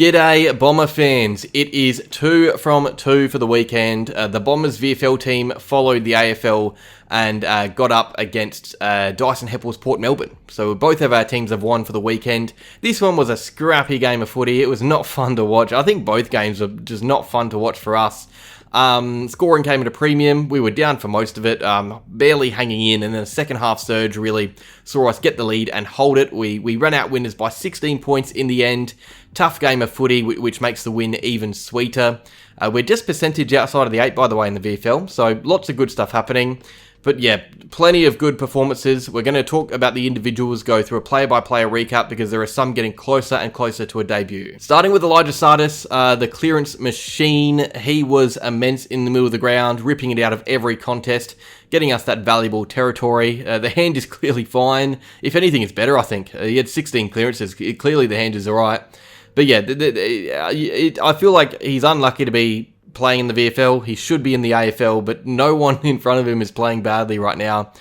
G'day Bomber fans, it is 2 from 2 for the weekend. The Bombers VFL team followed the AFL and got up against Dyson Heppell's Port Melbourne. So both of our teams have won for the weekend. This one was a scrappy game of footy. It was not fun to watch. I think both games were just not fun to watch for us. Scoring came at a premium. We were down for most of it, barely hanging in, and then the second half surge really saw us get the lead and hold it. We ran out winners by 16 points in the end. Tough game of footy, which makes the win even sweeter. We're just percentage outside of the 8, by the way, in the VFL, so lots of good stuff happening. But yeah, plenty of good performances. We're going to talk about the individuals, go through a player-by-player recap because there are some getting closer and closer to a debut. Starting with Elijah Tsatas, the clearance machine. He was immense in the middle of the ground, ripping it out of every contest, getting us that valuable territory. The hand is clearly fine. If anything, it's better, I think. He had 16 clearances. Clearly, the hand is all right. But yeah, I feel like he's unlucky to be playing in the VFL. He should be in the AFL, but no one in front of him is playing badly right now.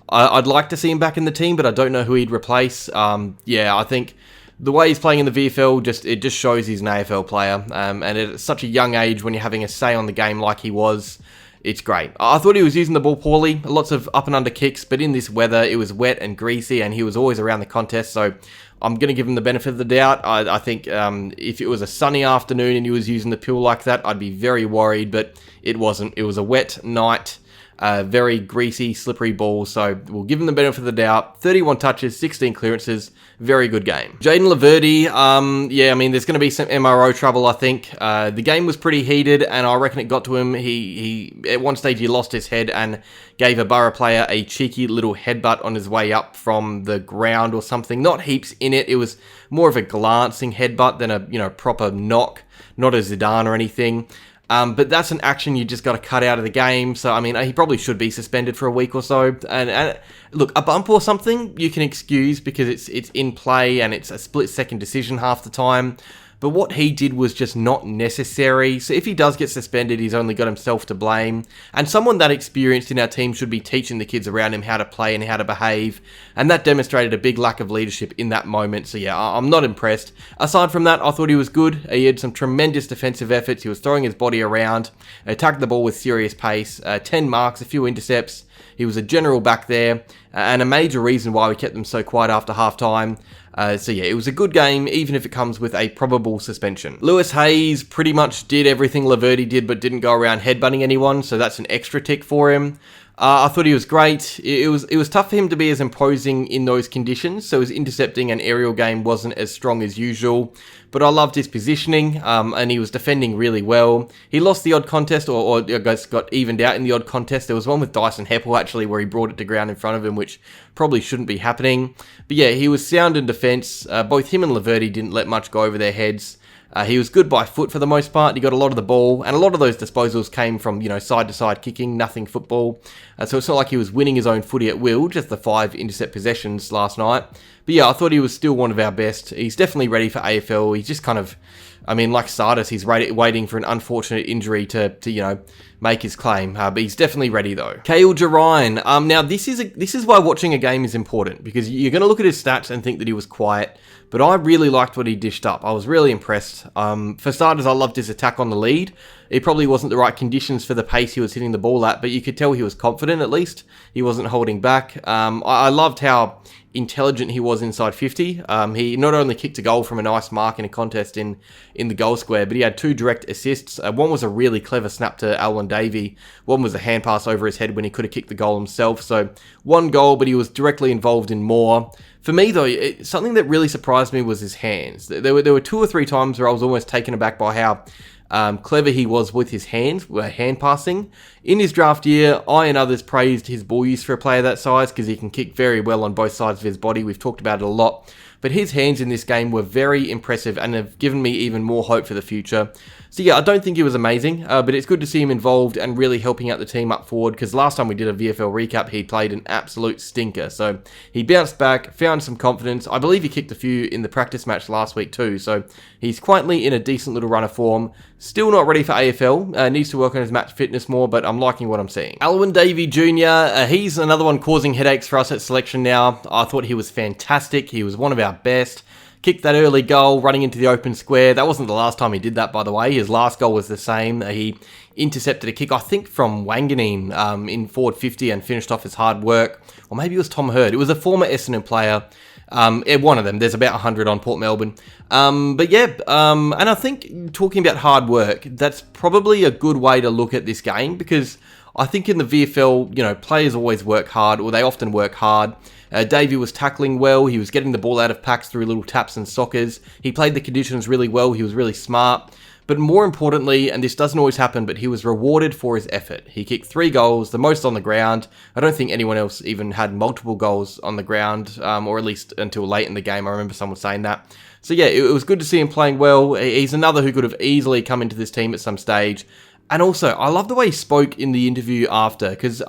I'd like to see him back in the team, but I don't know who he'd replace. I think the way he's playing in the VFL, it just shows he's an AFL player. And at such a young age, when you're having a say on the game like he was, it's great. I thought he was using the ball poorly, lots of up and under kicks, but in this weather, it was wet and greasy, and he was always around the contest, so I'm going to give him the benefit of the doubt. I think if it was a sunny afternoon and he was using the pill like that, I'd be very worried, but it wasn't. It was a wet night, very greasy, slippery ball, so we'll give him the benefit of the doubt. 31 touches, 16 clearances, very good game. Jayden Laverde, there's going to be some MRO trouble, I think. The game was pretty heated, and I reckon it got to him. He at one stage, he lost his head and gave a Borough player a cheeky little headbutt on his way up from the ground or something. Not heaps in it. It was more of a glancing headbutt than a proper knock, not a Zidane or anything. But that's an action you just got to cut out of the game. So, he probably should be suspended for a week or so. And look, a bump or something you can excuse because it's in play and it's a split-second decision half the time. But what he did was just not necessary. So if he does get suspended, he's only got himself to blame. And someone that experienced in our team should be teaching the kids around him how to play and how to behave. And that demonstrated a big lack of leadership in that moment. So yeah, I'm not impressed. Aside from that, I thought he was good. He had some tremendous defensive efforts. He was throwing his body around, attacked the ball with serious pace, 10 marks, a few intercepts. He was a general back there, and a major reason why we kept them so quiet after half-time. It was a good game, even if it comes with a probable suspension. Lewis Hayes pretty much did everything Laverde did, but didn't go around headbutting anyone, so that's an extra tick for him. I thought he was great. It was tough for him to be as imposing in those conditions, so his intercepting and aerial game wasn't as strong as usual. But I loved his positioning, and he was defending really well. He lost the odd contest, or I guess got evened out in the odd contest. There was one with Dyson Heppell, actually, where he brought it to ground in front of him, which probably shouldn't be happening. But yeah, he was sound in defence. Both him and Laverde didn't let much go over their heads. He was good by foot for the most part. He got a lot of the ball, and a lot of those disposals came from, side-to-side kicking, nothing football. So it's not like he was winning his own footy at will, just the 5 intercept possessions last night. But yeah, I thought he was still one of our best. He's definitely ready for AFL. He's just kind of, like Tsatas, he's waiting for an unfortunate injury to make his claim. But he's definitely ready though. Kayle Gerreyn. Now this is why watching a game is important, because you're going to look at his stats and think that he was quiet. But I really liked what he dished up. I was really impressed. For starters, I loved his attack on the lead. It probably wasn't the right conditions for the pace he was hitting the ball at, but you could tell he was confident at least. He wasn't holding back. I loved how intelligent he was inside 50. He not only kicked a goal from a nice mark in a contest in the goal square, but he had 2 direct assists. One was a really clever snap to Alwyn Davey. One was a hand pass over his head when he could have kicked the goal himself. So 1 goal, but he was directly involved in more. For me, though, something that really surprised me was his hands. There were 2 or 3 times where I was almost taken aback by how clever he was with his hands, hand passing. In his draft year, I and others praised his ball use for a player that size because he can kick very well on both sides of his body. We've talked about it a lot. But his hands in this game were very impressive and have given me even more hope for the future. So yeah, I don't think he was amazing, but it's good to see him involved and really helping out the team up forward, because last time we did a VFL recap, he played an absolute stinker. So he bounced back, found some confidence. I believe he kicked a few in the practice match last week too, so he's quietly in a decent little run of form. Still not ready for AFL, needs to work on his match fitness more, but I'm liking what I'm seeing. Alwyn Davey Jnr, he's another one causing headaches for us at selection now. I thought he was fantastic. He was one of our best. kicked that early goal, running into the open square. That wasn't the last time he did that, by the way. His last goal was the same. He intercepted a kick, I think, from Wanganeen in forward 50 and finished off his hard work. Or maybe it was Tom Hurd. It was a former Essendon player. One of them. There's about 100 on Port Melbourne. And I think talking about hard work, that's probably a good way to look at this game, because I think in the VFL, players always work hard, or they often work hard. Davey was tackling well. He was getting the ball out of packs through little taps and sockers. He played the conditions really well. He was really smart. But more importantly, and this doesn't always happen, but he was rewarded for his effort. He kicked 3 goals, the most on the ground. I don't think anyone else even had multiple goals on the ground, or at least until late in the game. I remember someone saying that. So yeah, it was good to see him playing well. He's another who could have easily come into this team at some stage. And also, I love the way he spoke in the interview after, because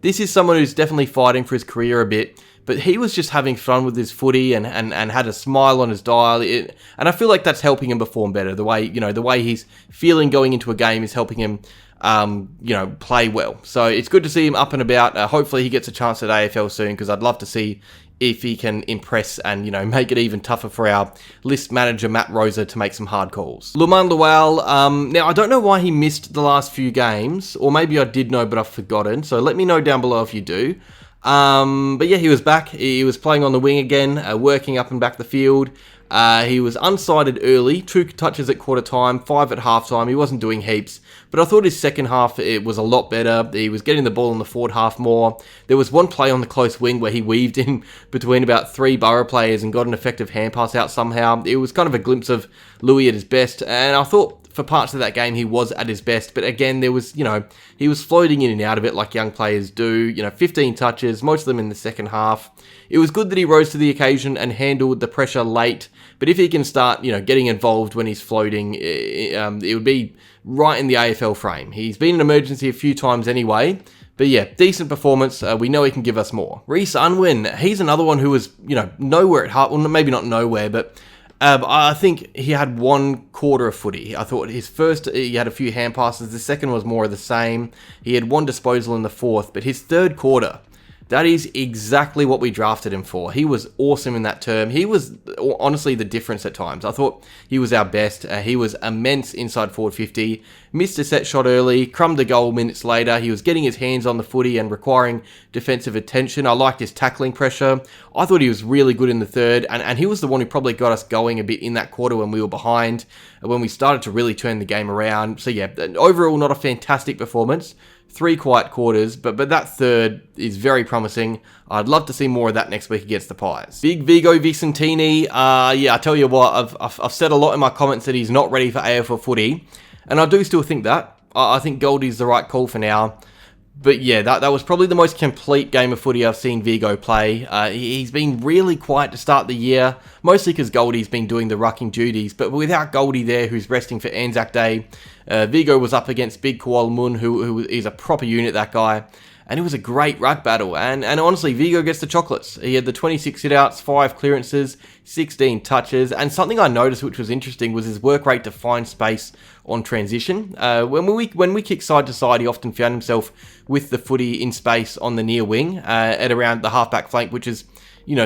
this is someone who's definitely fighting for his career a bit. But he was just having fun with his footy and had a smile on his dial. And I feel like that's helping him perform better. The way he's feeling going into a game is helping him, play well. So it's good to see him up and about. Hopefully he gets a chance at AFL soon, because I'd love to see if he can impress and, make it even tougher for our list manager, Matt Rosa, to make some hard calls. Luamon Lual, now I don't know why he missed the last few games, or maybe I did know but I've forgotten. So let me know down below if you do. But yeah, he was back. He was playing on the wing again, working up and back the field. He was unsighted early, 2 touches at quarter time, 5 at half time. He wasn't doing heaps, but I thought his second half, it was a lot better. He was getting the ball in the forward half more. There was one play on the close wing where he weaved in between about 3 Borough players and got an effective hand pass out somehow. It was kind of a glimpse of Louis at his best, and I thought for parts of that game he was at his best, but again, there was, he was floating in and out of it like young players do. 15 touches, most of them in the second half. It was good that he rose to the occasion and handled the pressure late, but if he can start, getting involved when he's floating, it would be right in the AFL frame. He's been an emergency a few times anyway, but yeah, decent performance. We know he can give us more. Rhys Unwin, he's another one who was, nowhere at heart. Well, maybe not nowhere, but I think he had 1 quarter of footy. I thought his first, he had a few hand passes. The second was more of the same. He had 1 disposal in the fourth, but his third quarter, that is exactly what we drafted him for. He was awesome in that term. He was honestly the difference at times. I thought he was our best. He was immense inside forward 50. Missed a set shot early, crumbed a goal minutes later. He was getting his hands on the footy and requiring defensive attention. I liked his tackling pressure. I thought he was really good in the third, and he was the one who probably got us going a bit in that quarter when we were behind, when we started to really turn the game around. So yeah, overall not a fantastic performance. 3 quiet quarters, but that third is very promising. I'd love to see more of that next week against the Pies. Big Vigo Visentini, I tell you what, I've said a lot in my comments that he's not ready for AFL footy, and I do still think that. I think Goldie's the right call for now. But yeah, that was probably the most complete game of footy I've seen Vigo play. He's been really quiet to start the year, mostly because Goldie's been doing the rucking duties. But without Goldie there, who's resting for Anzac Day, Vigo was up against Big Kayle Gerreyn, who is a proper unit, that guy. And it was a great ruck battle. And honestly, Vigo gets the chocolates. He had the 26 sit-outs, 5 clearances, 16 touches. And something I noticed which was interesting was his work rate to find space on transition. When we kick side to side, he often found himself with the footy in space on the near wing at around the halfback flank, which is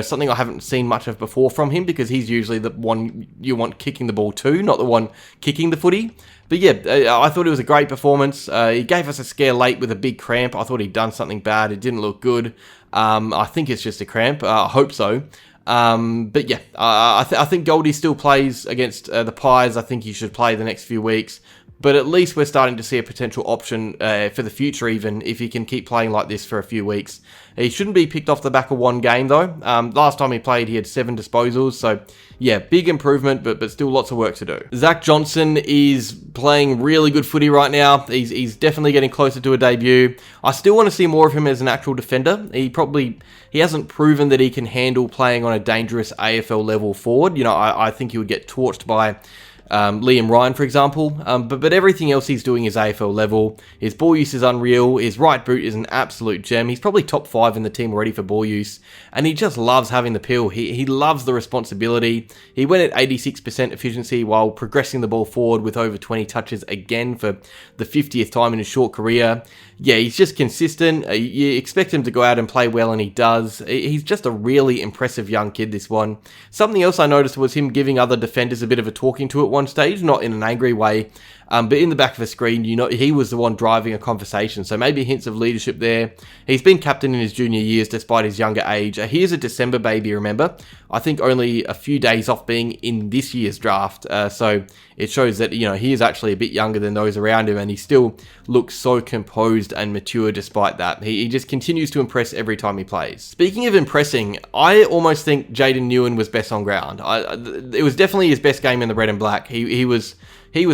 something I haven't seen much of before from him, because he's usually the one you want kicking the ball to, not the one kicking the footy. But yeah, I thought it was a great performance. He gave us a scare late with a big cramp. I thought he'd done something bad. It didn't look good. I think it's just a cramp. I hope so. But yeah, I think Goldie still plays against the Pies. I think he should play the next few weeks. But at least we're starting to see a potential option for the future, even if he can keep playing like this for a few weeks. He shouldn't be picked off the back of 1 game, though. Last time he played, he had 7 disposals. So, yeah, big improvement, but still lots of work to do. Zak Johnson is playing really good footy right now. He's definitely getting closer to a debut. I still want to see more of him as an actual defender. He hasn't proven that he can handle playing on a dangerous AFL level forward. I think he would get torched by Liam Ryan, for example, but everything else he's doing is AFL level. His ball use is unreal. His right boot is an absolute gem. He's probably top 5 in the team already for ball use, and he just loves having the pill. He loves the responsibility. He went at 86% efficiency while progressing the ball forward with over 20 touches again for the 50th time in his short career. Yeah, he's just consistent. You expect him to go out and play well, and he does. He's just a really impressive young kid, this one. Something else I noticed was him giving other defenders a bit of a talking to at one stage, not in an angry way, but in the back of the screen, you know, he was the one driving a conversation, so maybe hints of leadership there. He's been captain in his junior years despite his younger age. He is a December baby, remember? I think only a few days off being in this year's draft, so it shows that, you know, he is actually a bit younger than those around him, and he still looks so composed and mature despite that. He just continues to impress every time he plays. Speaking of impressing, I almost think Jayden Nguyen was best on ground. It was definitely his best game in the red and black. He was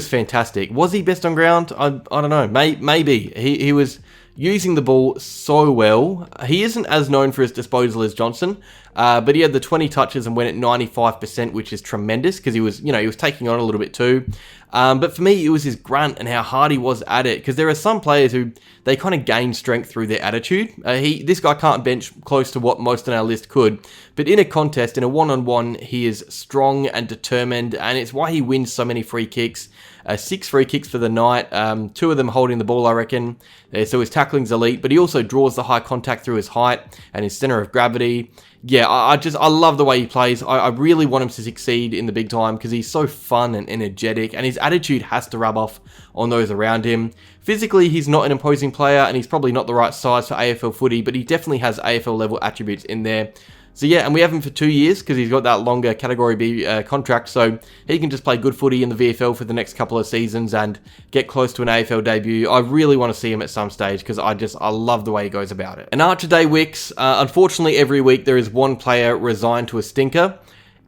fantastic. Was he best on ground? I don't know. Maybe. He was using the ball so well. He isn't as known for his disposal as Johnson, but he had the 20 touches and went at 95%, which is tremendous because he was taking on a little bit too. But for me, it was his grunt and how hard he was at it, because there are some players who they kind of gain strength through their attitude. This guy can't bench close to what most on our list could, but in a contest, in a one-on-one, he is strong and determined, and it's why he wins so many free kicks. 6 free kicks for the night, 2 of them holding the ball, I reckon. So his tackling's elite, but he also draws the high contact through his height and his center of gravity. Yeah, I love the way he plays. I really want him to succeed in the big time because he's so fun and energetic, and his attitude has to rub off on those around him. Physically, he's not an imposing player, and he's probably not the right size for AFL footy, but he definitely has AFL level attributes in there. So yeah, and we have him for 2 years because he's got that longer Category B contract, so he can just play good footy in the VFL for the next couple of seasons and get close to an AFL debut. I really want to see him at some stage because I love the way he goes about it. And Archer Day-Wicks, unfortunately every week there is one player resigned to a stinker.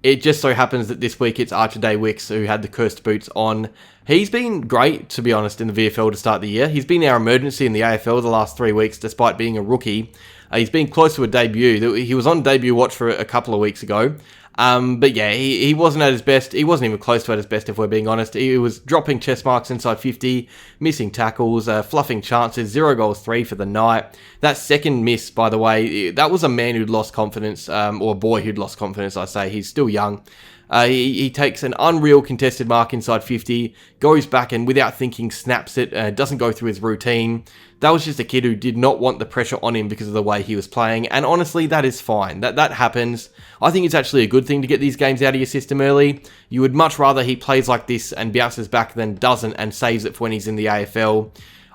It just so happens that this week it's Archer Day-Wicks who had the cursed boots on. He's been great, to be honest, in the VFL to start the year. He's been our emergency in the AFL the last 3 weeks despite being a rookie. He's been close to a debut. He was on debut watch for a couple of weeks ago. But yeah, he wasn't at his best. He wasn't even close to at his best, if we're being honest. He was dropping chest marks inside 50, missing tackles, fluffing chances, 0 goals, 3 for the night. That second miss, by the way, that was a man who'd lost confidence, or a boy who'd lost confidence, I say. He's still young. He takes an unreal contested mark inside 50, goes back and without thinking snaps it, doesn't go through his routine. That was just a kid who did not want the pressure on him because of the way he was playing, and honestly, that is fine. That happens. I think it's actually a good thing to get these games out of your system early. You would much rather he plays like this and bounces back than doesn't and saves it for when he's in the AFL.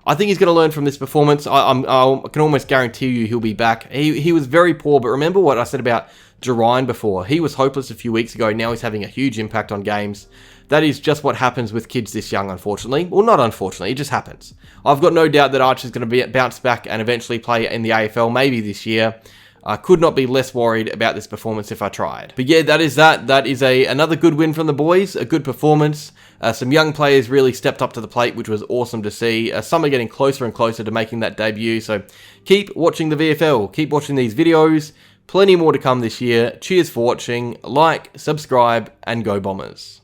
I think he's going to learn from this performance. I can almost guarantee you he'll be back. He was very poor, but remember what I said about Gerreyn before. He was hopeless a few weeks ago. Now he's having a huge impact on games. That is just what happens with kids this young, unfortunately. Well, not unfortunately, it just happens. I've got no doubt that Archer's going to bounce back and eventually play in the AFL, maybe this year. I could not be less worried about this performance if I tried. But yeah, that is that. That is another good win from the boys, a good performance. Some young players really stepped up to the plate, which was awesome to see. Some are getting closer and closer to making that debut, so keep watching the VFL. Keep watching these videos. Plenty more to come this year. Cheers for watching. Like, subscribe, and go Bombers.